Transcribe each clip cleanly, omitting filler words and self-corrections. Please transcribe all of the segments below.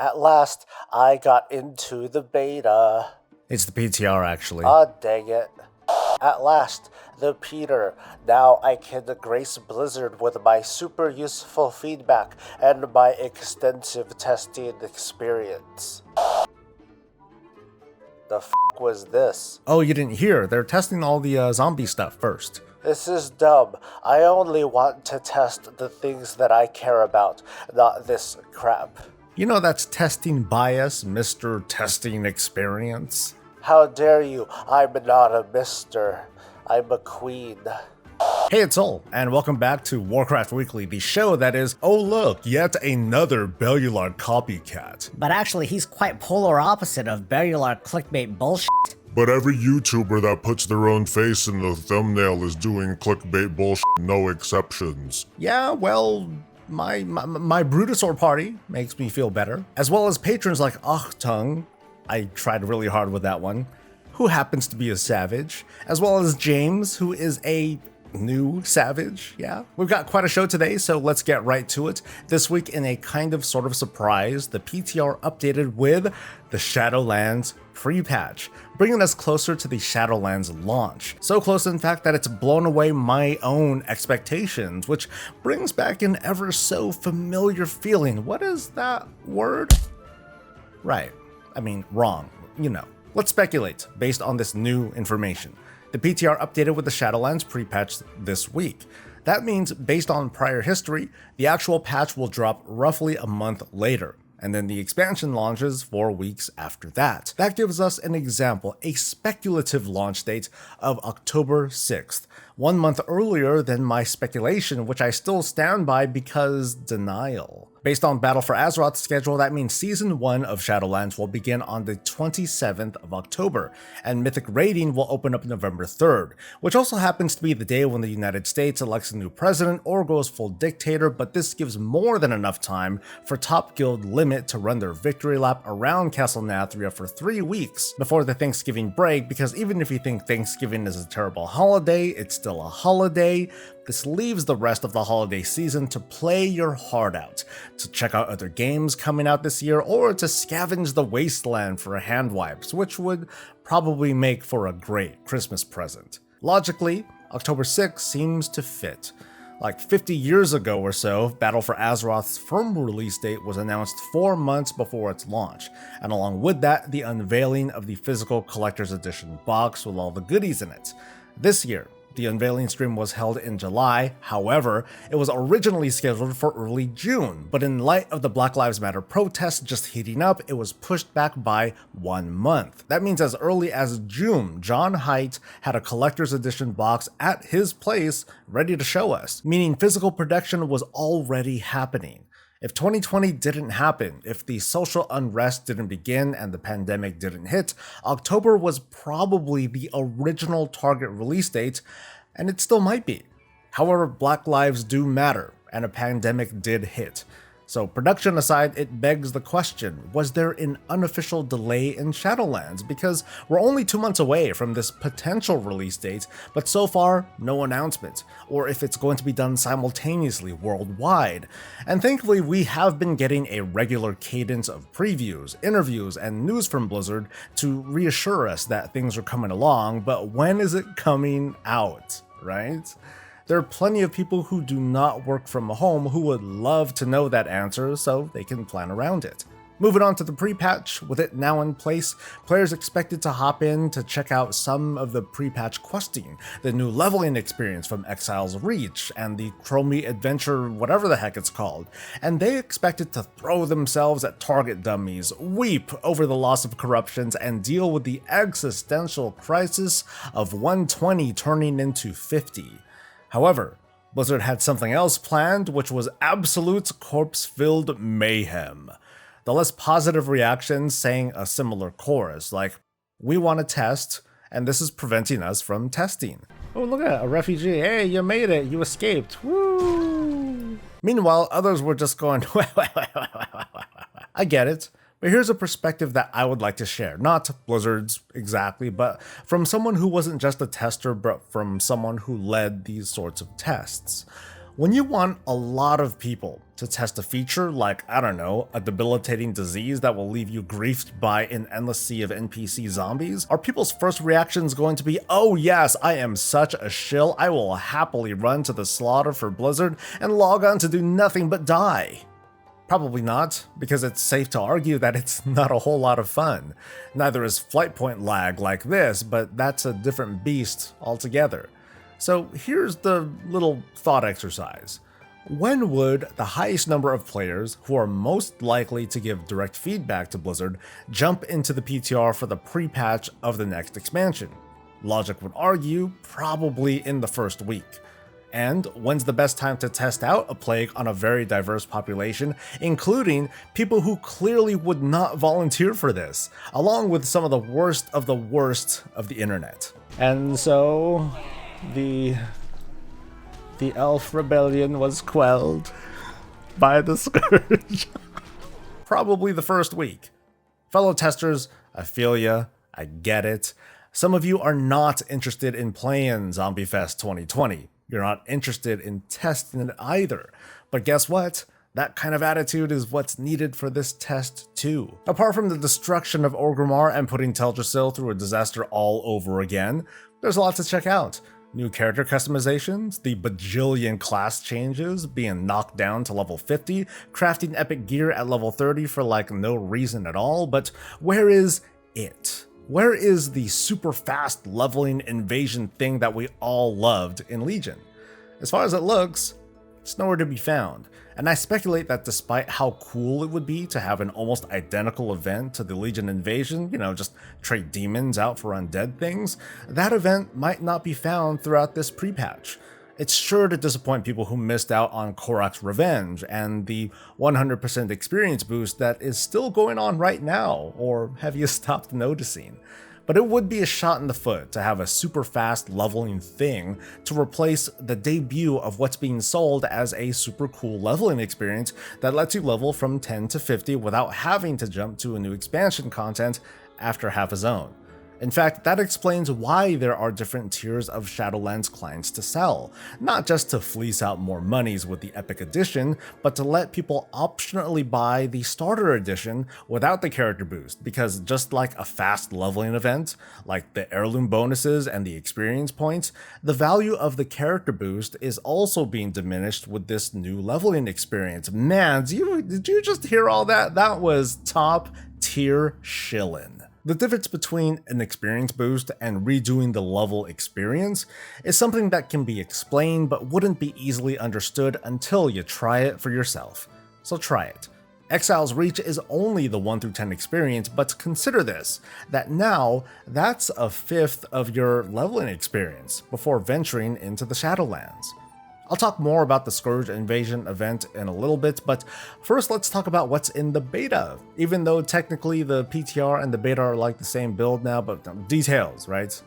At last, I got into the beta. It's the PTR, actually. Ah, dang it. At last, the Peter. Now I can grace Blizzard with my super useful feedback and my extensive testing experience. The f*** was this? Oh, you didn't hear. They're testing all the zombie stuff first. This is dumb. I only want to test the things that I care about, not this crap. You know that's testing bias, Mr. Testing Experience. How dare you? I'm not a mister. I'm a queen. Hey, it's Soul, and welcome back to Warcraft Weekly, the show that is, oh look, yet another Bellular copycat. But actually, he's quite polar opposite of Bellular clickbait bullshit. But every YouTuber that puts their own face in the thumbnail is doing clickbait bullshit, no exceptions. Yeah, well, my Brutosaur party makes me feel better, as well as patrons like Achtung, I tried really hard with that one, who happens to be a savage, as well as James, who is a new savage. Yeah, we've got quite a show today, so let's get right to it. This week, in a kind of sort of surprise, the PTR updated with the Shadowlands Prepatch, bringing us closer to the Shadowlands launch. So close, in fact, that it's blown away my own expectations, which brings back an ever so familiar feeling. What is that word? Right. I mean, wrong. You know. Let's speculate based on this new information. The PTR updated with the Shadowlands pre-patch this week. That means, based on prior history, the actual patch will drop roughly a month later, and then the expansion launches 4 weeks after that. That gives us an example, a speculative launch date of October 6th, 1 month earlier than my speculation, which I still stand by because denial. Based on Battle for Azeroth's schedule, that means Season 1 of Shadowlands will begin on the 27th of October, and Mythic Raiding will open up November 3rd, which also happens to be the day when the United States elects a new president or goes full dictator, but this gives more than enough time for Top Guild Limit to run their victory lap around Castle Nathria for 3 weeks before the Thanksgiving break, because even if you think Thanksgiving is a terrible holiday, it's still a holiday. This leaves the rest of the holiday season to play your heart out, to check out other games coming out this year, or to scavenge the wasteland for hand wipes, which would probably make for a great Christmas present. Logically, October 6th seems to fit. Like 50 years ago or so, Battle for Azeroth's firm release date was announced 4 months before its launch, and along with that, the unveiling of the physical Collector's Edition box with all the goodies in it. This year, the unveiling stream was held in July. However, it was originally scheduled for early June, but in light of the Black Lives Matter protests just heating up, it was pushed back by 1 month. That means as early as June, John Haidt had a collector's edition box at his place ready to show us, meaning physical production was already happening. If 2020 didn't happen, if the social unrest didn't begin and the pandemic didn't hit, October was probably the original target release date, and it still might be. However, Black lives do matter, and a pandemic did hit. So production aside, it begs the question, was there an unofficial delay in Shadowlands? Because we're only 2 months away from this potential release date, but so far, no announcement, or if it's going to be done simultaneously worldwide. And thankfully, we have been getting a regular cadence of previews, interviews, and news from Blizzard to reassure us that things are coming along, but when is it coming out, right? There are plenty of people who do not work from home who would love to know that answer so they can plan around it. Moving on to the pre-patch, with it now in place, players expected to hop in to check out some of the pre-patch questing, the new leveling experience from Exile's Reach, and the Chromie Adventure whatever the heck it's called, and they expected to throw themselves at target dummies, weep over the loss of corruptions, and deal with the existential crisis of 120 turning into 50. However, Blizzard had something else planned, which was absolute corpse-filled mayhem. The less positive reactions sang a similar chorus, like, we want to test, and this is preventing us from testing. Oh, look at that, a refugee, hey, you made it, you escaped, woo! Meanwhile, others were just going, I get it. But here's a perspective that I would like to share, not Blizzard's exactly, but from someone who wasn't just a tester, but from someone who led these sorts of tests. When you want a lot of people to test a feature like, I don't know, a debilitating disease that will leave you griefed by an endless sea of NPC zombies, are people's first reactions going to be, oh yes, I am such a shill, I will happily run to the slaughter for Blizzard and log on to do nothing but die? Probably not, because it's safe to argue that it's not a whole lot of fun. Neither is flight point lag like this, but that's a different beast altogether. So here's the little thought exercise. When would the highest number of players who are most likely to give direct feedback to Blizzard jump into the PTR for the pre-patch of the next expansion? Logic would argue probably in the first week. And when's the best time to test out a plague on a very diverse population, including people who clearly would not volunteer for this, along with some of the worst of the internet? And so the elf rebellion was quelled by the scourge. Probably the first week. Fellow testers, I feel ya, I get it. Some of you are not interested in playing Zombie Fest 2020. You're not interested in testing it either. But guess what? That kind of attitude is what's needed for this test too. Apart from the destruction of Orgrimmar and putting Teldrassil through a disaster all over again, there's a lot to check out. New character customizations, the bajillion class changes, being knocked down to level 50, crafting epic gear at level 30 for like no reason at all, but where is it? Where is the super fast leveling invasion thing that we all loved in Legion? As far as it looks, it's nowhere to be found. And I speculate that despite how cool it would be to have an almost identical event to the Legion invasion, just trade demons out for undead things, that event might not be found throughout this pre-patch. It's sure to disappoint people who missed out on Korrak's Revenge and the 100% experience boost that is still going on right now, or have you stopped noticing? But it would be a shot in the foot to have a super fast leveling thing to replace the debut of what's being sold as a super cool leveling experience that lets you level from 10 to 50 without having to jump to a new expansion content after half a zone. In fact, that explains why there are different tiers of Shadowlands clients to sell, not just to fleece out more monies with the Epic Edition, but to let people optionally buy the Starter Edition without the character boost, because just like a fast leveling event, like the heirloom bonuses and the experience points, the value of the character boost is also being diminished with this new leveling experience. Man, did you just hear all that? That was top tier shillin'. The difference between an experience boost and redoing the level experience is something that can be explained but wouldn't be easily understood until you try it for yourself. So try it. Exile's Reach is only the 1 through 10 experience, but consider this, that now that's a fifth of your leveling experience before venturing into the Shadowlands. I'll talk more about the Scourge Invasion event in a little bit, but first let's talk about what's in the beta. Even though technically the PTR and the beta are like the same build now, but details, right?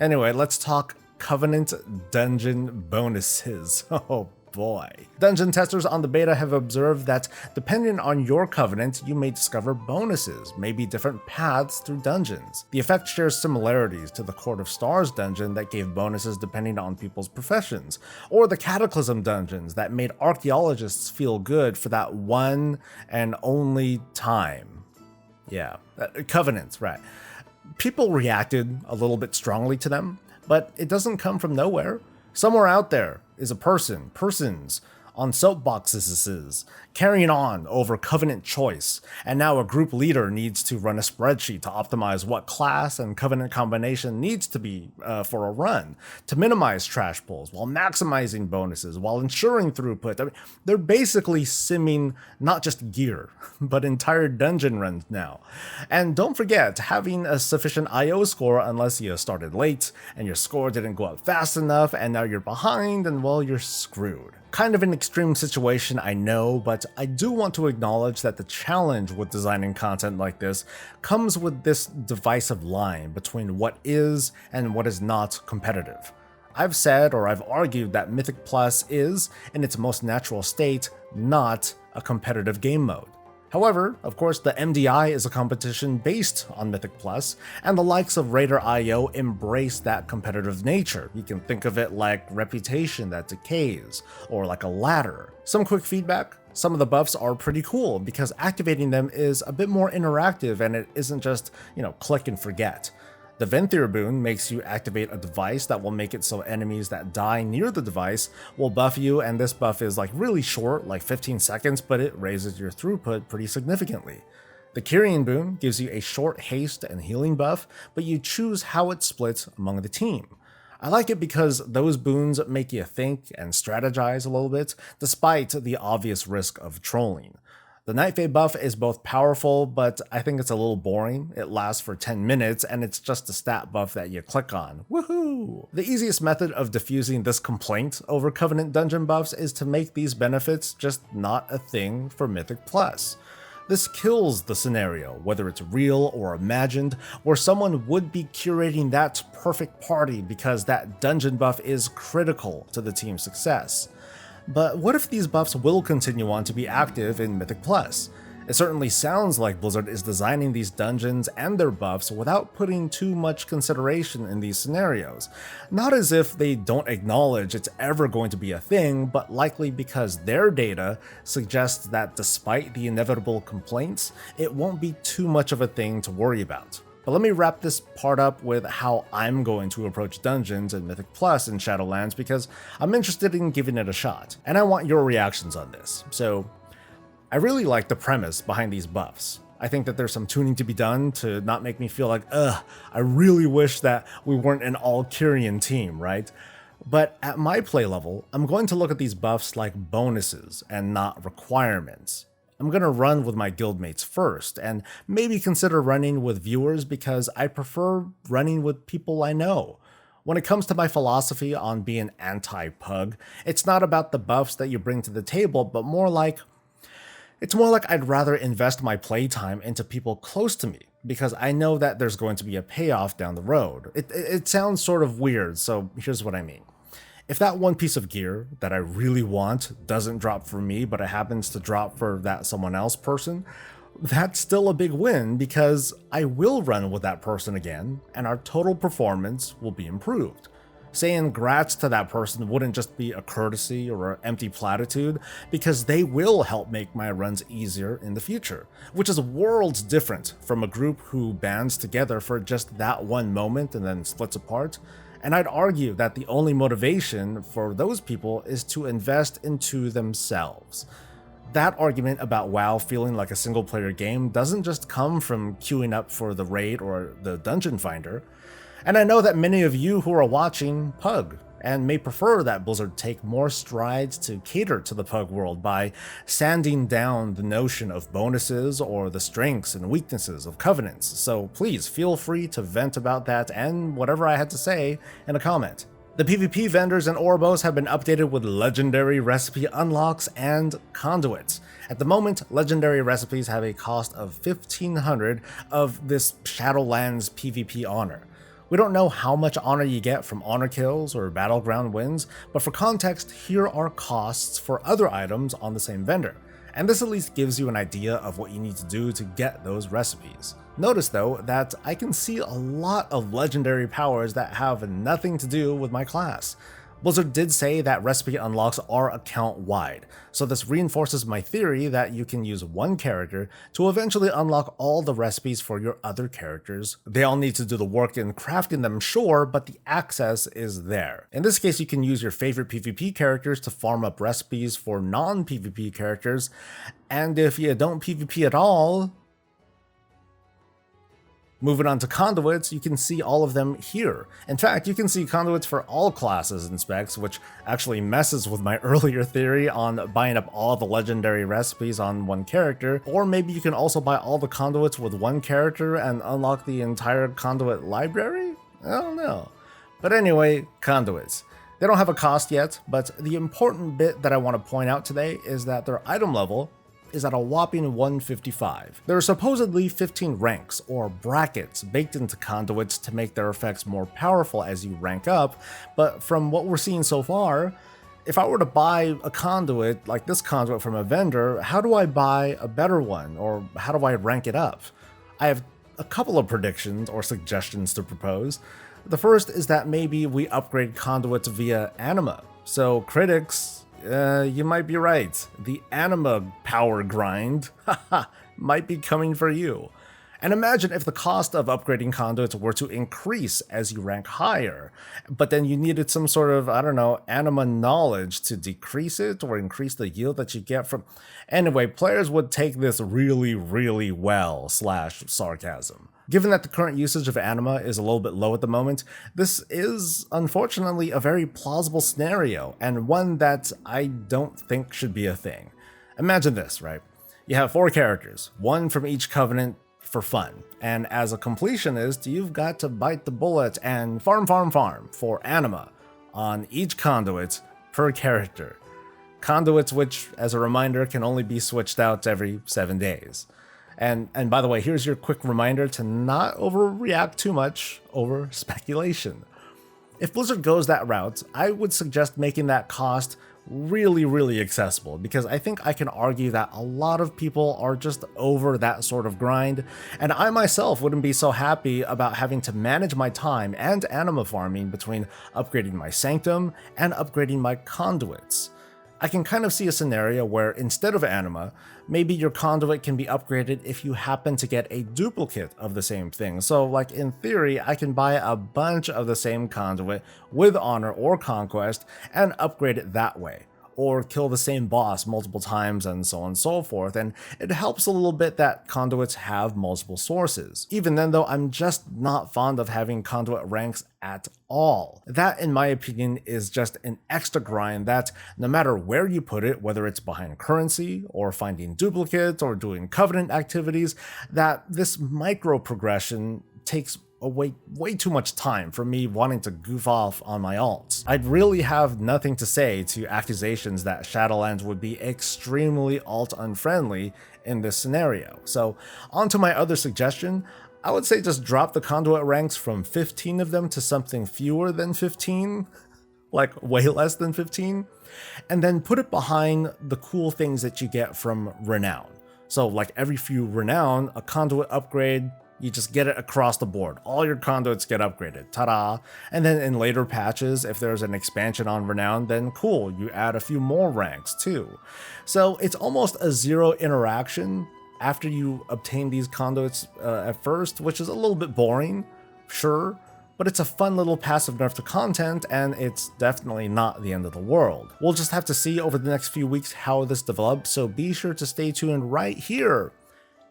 Anyway, let's talk Covenant dungeon bonuses. Oh boy. Dungeon testers on the beta have observed that depending on your covenant, you may discover bonuses, maybe different paths through dungeons. The effect shares similarities to the Court of Stars dungeon that gave bonuses depending on people's professions, or the Cataclysm dungeons that made archaeologists feel good for that one and only time. Yeah, covenants, right. People reacted a little bit strongly to them, but it doesn't come from nowhere. Somewhere out there is a persons on soapboxes carrying on over covenant choice, and now a group leader needs to run a spreadsheet to optimize what class and covenant combination needs to be for a run, to minimize trash pulls while maximizing bonuses, while ensuring throughput. I mean, they're basically simming not just gear, but entire dungeon runs now. And don't forget, having a sufficient IO score unless you started late, and your score didn't go up fast enough, and now you're behind, and well, you're screwed. Kind of an extreme situation, I know, but I do want to acknowledge that the challenge with designing content like this comes with this divisive line between what is and what is not competitive. I've said, or I've argued, that Mythic Plus is, in its most natural state, not a competitive game mode. However, of course, the MDI is a competition based on Mythic Plus, and the likes of Raider.io embrace that competitive nature. You can think of it like reputation that decays, or like a ladder. Some quick feedback: some of the buffs are pretty cool because activating them is a bit more interactive and it isn't just, click and forget. The Venthyr boon makes you activate a device that will make it so enemies that die near the device will buff you, and this buff is like really short, like 15 seconds, but it raises your throughput pretty significantly. The Kyrian boon gives you a short haste and healing buff, but you choose how it splits among the team. I like it because those boons make you think and strategize a little bit, despite the obvious risk of trolling. The Night Fae buff is both powerful, but I think it's a little boring. It lasts for 10 minutes, and it's just a stat buff that you click on. Woohoo! The easiest method of diffusing this complaint over Covenant dungeon buffs is to make these benefits just not a thing for Mythic Plus. This kills the scenario, whether it's real or imagined, where someone would be curating that perfect party because that dungeon buff is critical to the team's success. But what if these buffs will continue on to be active in Mythic Plus? It certainly sounds like Blizzard is designing these dungeons and their buffs without putting too much consideration in these scenarios. Not as if they don't acknowledge it's ever going to be a thing, but likely because their data suggests that despite the inevitable complaints, it won't be too much of a thing to worry about. But let me wrap this part up with how I'm going to approach dungeons and Mythic Plus in Shadowlands because I'm interested in giving it a shot, and I want your reactions on this. So, I really like the premise behind these buffs. I think that there's some tuning to be done to not make me feel like, I really wish that we weren't an all-Kyrian team, right? But at my play level, I'm going to look at these buffs like bonuses and not requirements. I'm going to run with my guildmates first, and maybe consider running with viewers because I prefer running with people I know. When it comes to my philosophy on being anti-PUG, it's not about the buffs that you bring to the table, but it's more like I'd rather invest my playtime into people close to me, because I know that there's going to be a payoff down the road. It sounds sort of weird, so here's what I mean. If that one piece of gear that I really want doesn't drop for me, but it happens to drop for that someone else person, that's still a big win because I will run with that person again, and our total performance will be improved. Saying grats to that person wouldn't just be a courtesy or an empty platitude, because they will help make my runs easier in the future, which is worlds different from a group who bands together for just that one moment and then splits apart. And I'd argue that the only motivation for those people is to invest into themselves. That argument about WoW feeling like a single player game doesn't just come from queuing up for the raid or the dungeon finder. And I know that many of you who are watching PUG and may prefer that Blizzard take more strides to cater to the PUG world by sanding down the notion of bonuses or the strengths and weaknesses of covenants. So please feel free to vent about that and whatever I had to say in a comment. The PvP vendors and Orbos have been updated with legendary recipe unlocks and conduits. At the moment, legendary recipes have a cost of 1,500 of this Shadowlands PvP honor. We don't know how much honor you get from honor kills or battleground wins, but for context, here are costs for other items on the same vendor, and this at least gives you an idea of what you need to do to get those recipes. Notice though that I can see a lot of legendary powers that have nothing to do with my class. Blizzard did say that recipe unlocks are account-wide, so this reinforces my theory that you can use one character to eventually unlock all the recipes for your other characters. They all need to do the work in crafting them, sure, but the access is there. In this case, you can use your favorite PvP characters to farm up recipes for non-PvP characters, and if you don't PvP at all, moving on to conduits, you can see all of them here. In fact, you can see conduits for all classes and specs, which actually messes with my earlier theory on buying up all the legendary recipes on one character, or maybe you can also buy all the conduits with one character and unlock the entire conduit library? I don't know. But anyway, conduits. They don't have a cost yet, but the important bit that I want to point out today is that their item level is at a whopping 155. There are supposedly 15 ranks, or brackets, baked into conduits to make their effects more powerful as you rank up, but from what we're seeing so far, if I were to buy a conduit like this conduit from a vendor, how do I buy a better one, or how do I rank it up? I have a couple of predictions or suggestions to propose. The first is that maybe we upgrade conduits via anima. So critics, you might be right. The anima power grind might be coming for you. And imagine if the cost of upgrading conduits were to increase as you rank higher, but then you needed some sort of, I don't know, anima knowledge to decrease it or increase the yield that you get from... Anyway, players would take this really, really well / sarcasm. Given that the current usage of anima is a little bit low at the moment, this is unfortunately a very plausible scenario, and one that I don't think should be a thing. Imagine this, right? You have 4 characters, one from each covenant, for fun, and as a completionist, you've got to bite the bullet and farm for anima on each conduit per character. Conduits which, as a reminder, can only be switched out every 7 days. And by the way, here's your quick reminder to not overreact too much over speculation. If Blizzard goes that route, I would suggest making that cost really, really accessible, because I think I can argue that a lot of people are just over that sort of grind, and I myself wouldn't be so happy about having to manage my time and anima farming between upgrading my sanctum and upgrading my conduits. I can kind of see a scenario where instead of anima, maybe your conduit can be upgraded if you happen to get a duplicate of the same thing. So like in theory, I can buy a bunch of the same conduit with honor or conquest and upgrade it that way, or kill the same boss multiple times and so on and so forth, and it helps a little bit that conduits have multiple sources. Even then though, I'm just not fond of having conduit ranks at all. That, in my opinion, is just an extra grind that, no matter where you put it, whether it's behind currency, or finding duplicates, or doing covenant activities, that this micro progression takes way too much time for me wanting to goof off on my alts. I'd really have nothing to say to accusations that Shadowlands would be extremely alt unfriendly in this scenario. So on to my other suggestion, I would say just drop the conduit ranks from 15 of them to something fewer than 15, like way less than 15, and then put it behind the cool things that you get from Renown. So like every few Renown, a conduit upgrade, you just get it across the board. All your conduits get upgraded, ta-da! And then in later patches, if there's an expansion on Renown, then cool, you add a few more ranks too. So it's almost a zero interaction after you obtain these conduits at first, which is a little bit boring, sure, but it's a fun little passive nerf to content, and it's definitely not the end of the world. We'll just have to see over the next few weeks how this develops, so be sure to stay tuned right here,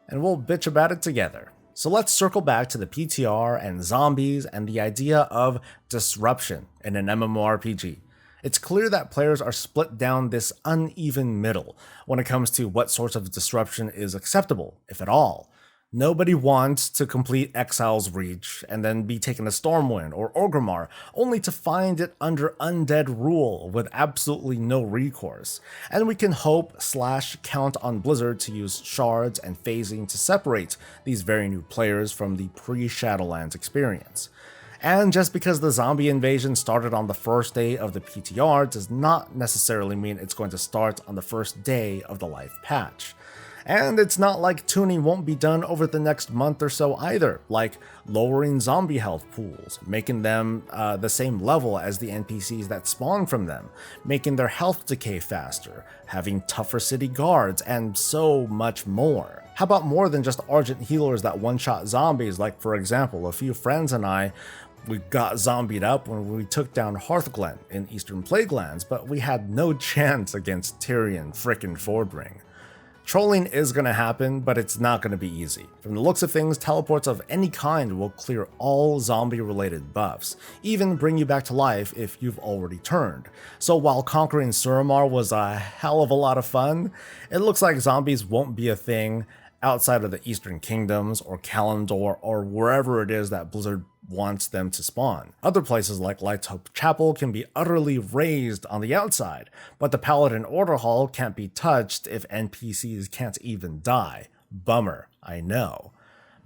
and we'll bitch about it together. So let's circle back to the PTR and zombies and the idea of disruption in an MMORPG. It's clear that players are split down this uneven middle when it comes to what sorts of disruption is acceptable, if at all. Nobody wants to complete Exile's Reach and then be taken to Stormwind or Orgrimmar, only to find it under undead rule with absolutely no recourse. And we can hope / count on Blizzard to use shards and phasing to separate these very new players from the pre-Shadowlands experience. And just because the zombie invasion started on the first day of the PTR does not necessarily mean it's going to start on the first day of the live patch. And it's not like tuning won't be done over the next month or so either, like lowering zombie health pools, making them the same level as the NPCs that spawn from them, making their health decay faster, having tougher city guards, and so much more. How about more than just Argent healers that one-shot zombies, like for example, a few friends and I, we got zombied up when we took down Hearthglen in Eastern Plaguelands, but we had no chance against Tyrion frickin' Fordring. Trolling is going to happen, but it's not going to be easy. From the looks of things, teleports of any kind will clear all zombie-related buffs, even bring you back to life if you've already turned. So while conquering Suramar was a hell of a lot of fun, it looks like zombies won't be a thing outside of the Eastern Kingdoms or Kalimdor or wherever it is that Blizzard wants them to spawn. Other places like Light's Hope Chapel can be utterly razed on the outside, but the Paladin Order Hall can't be touched if NPCs can't even die. Bummer, I know.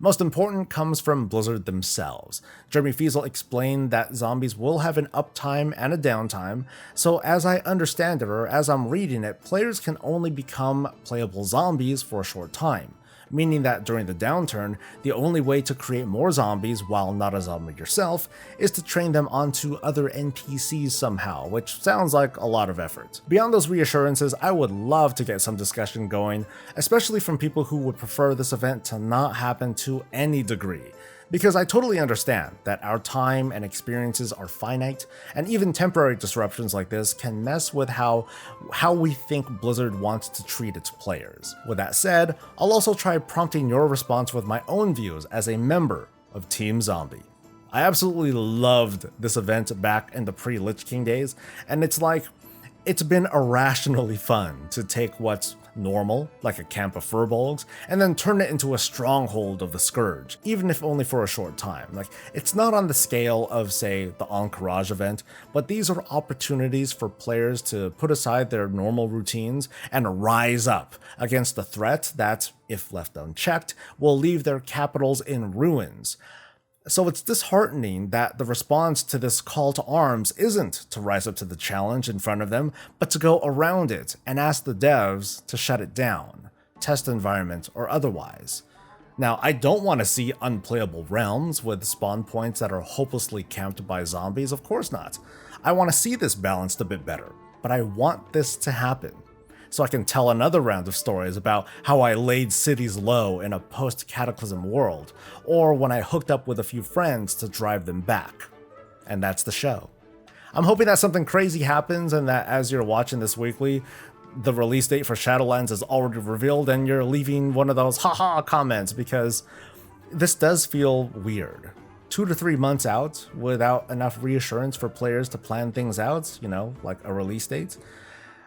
Most important comes from Blizzard themselves. Jeremy Fiesel explained that zombies will have an uptime and a downtime, so as I understand it, or as I'm reading it, players can only become playable zombies for a short time, meaning that during the downturn, the only way to create more zombies while not a zombie yourself is to train them onto other NPCs somehow, which sounds like a lot of effort. Beyond those reassurances, I would love to get some discussion going, especially from people who would prefer this event to not happen to any degree. Because I totally understand that our time and experiences are finite, and even temporary disruptions like this can mess with how we think Blizzard wants to treat its players. With that said, I'll also try prompting your response with my own views as a member of Team Zombie. I absolutely loved this event back in the pre-Lich King days, and it's been irrationally fun to take what's normal, like a camp of furbolgs, and then turn it into a stronghold of the Scourge, even if only for a short time. It's not on the scale of, say, the Encourage event, but these are opportunities for players to put aside their normal routines and rise up against the threat that, if left unchecked, will leave their capitals in ruins. So it's disheartening that the response to this call to arms isn't to rise up to the challenge in front of them, but to go around it and ask the devs to shut it down, test environment or otherwise. Now, I don't want to see unplayable realms with spawn points that are hopelessly camped by zombies, of course not. I want to see this balanced a bit better, but I want this to happen, so I can tell another round of stories about how I laid cities low in a post-cataclysm world, or when I hooked up with a few friends to drive them back. And that's the show. I'm hoping that something crazy happens and that as you're watching this weekly, the release date for Shadowlands is already revealed and you're leaving one of those haha comments, because this does feel weird. 2 to 3 months out without enough reassurance for players to plan things out, like a release date.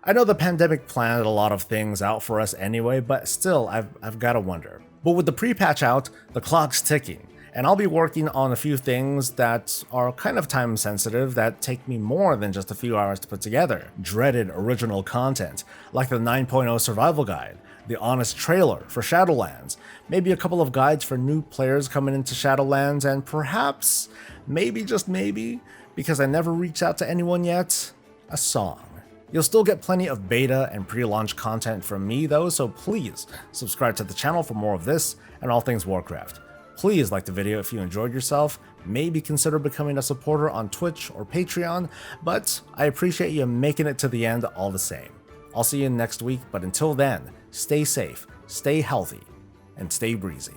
I know the pandemic planned a lot of things out for us anyway, but still, I've got to wonder. But with the pre-patch out, the clock's ticking, and I'll be working on a few things that are kind of time sensitive that take me more than just a few hours to put together. Dreaded original content, like the 9.0 survival guide, the honest trailer for Shadowlands, maybe a couple of guides for new players coming into Shadowlands, and perhaps, maybe just maybe, because I never reached out to anyone yet, a song. You'll still get plenty of beta and pre-launch content from me though, so please subscribe to the channel for more of this and all things Warcraft. Please like the video if you enjoyed yourself, maybe consider becoming a supporter on Twitch or Patreon, but I appreciate you making it to the end all the same. I'll see you next week, but until then, stay safe, stay healthy, and stay breezy.